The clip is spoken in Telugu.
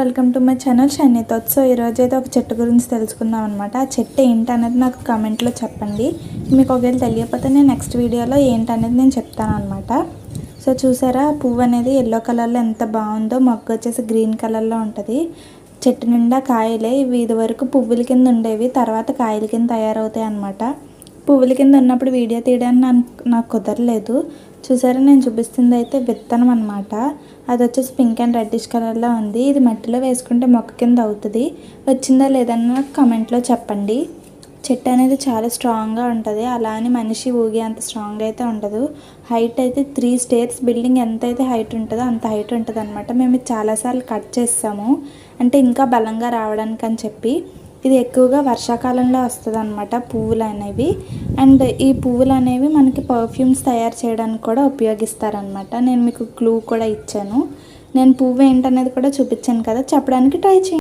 Welcome to my channel shiny thoughts. So ఈరోజు అయితే ఒక చెట్టు గురించి తెలుసుకుందాం అనమాట. ఆ చెట్టు ఏంటనేది నాకు కామెంట్లో చెప్పండి. మీకు ఒకవేళ తెలియకపోతే నేను నెక్స్ట్ వీడియోలో ఏంటనేది నేను చెప్తాను అనమాట. సో చూసారా, పువ్వు అనేది ఎల్లో కలర్లో ఎంత బాగుందో, మొగ్గ వచ్చేసి గ్రీన్ కలర్లో ఉంటుంది. చెట్టు నిండా కాయలే. ఇవి ఇదివరకు పువ్వుల కింద ఉండేవి, తర్వాత కాయల కింద తయారవుతాయి అన్నమాట. పువ్వుల కింద ఉన్నప్పుడు వీడియో తీయడానికి నాకు కుదరలేదు. చూసారా, నేను చూపిస్తుంది అయితే విత్తనం అనమాట. అది వచ్చేసి పింక్ అండ్ రెడ్డిష్ కలర్లో ఉంది. ఇది మట్టిలో వేసుకుంటే మొక్క కింద అవుతుంది. వచ్చిందా లేదన్నా నాకు కమెంట్లో చెప్పండి. చెట్టు అనేది చాలా స్ట్రాంగ్గా ఉంటుంది. అలా అని మనిషి ఊగే అంత స్ట్రాంగ్ అయితే ఉండదు. హైట్ అయితే 3 స్టేర్స్ బిల్డింగ్ ఎంతైతే హైట్ ఉంటుందో అంత హైట్ ఉంటుంది అనమాట. మేము ఇది చాలాసార్లు కట్ చేస్తాము, అంటే ఇంకా బలంగా రావడానికి అని చెప్పి. ఇది ఎక్కువగా వర్షాకాలంలో వస్తుంది అనమాట పువ్వులు అనేవి. అండ్ ఈ పువ్వులు అనేవి మనకి పర్ఫ్యూమ్స్ తయారు చేయడానికి కూడా ఉపయోగిస్తారనమాట. నేను మీకు క్లూ కూడా ఇచ్చాను. నేను పువ్వు ఏంటనేది కూడా చూపించాను కదా, చెప్పడానికి ట్రై చేయండి.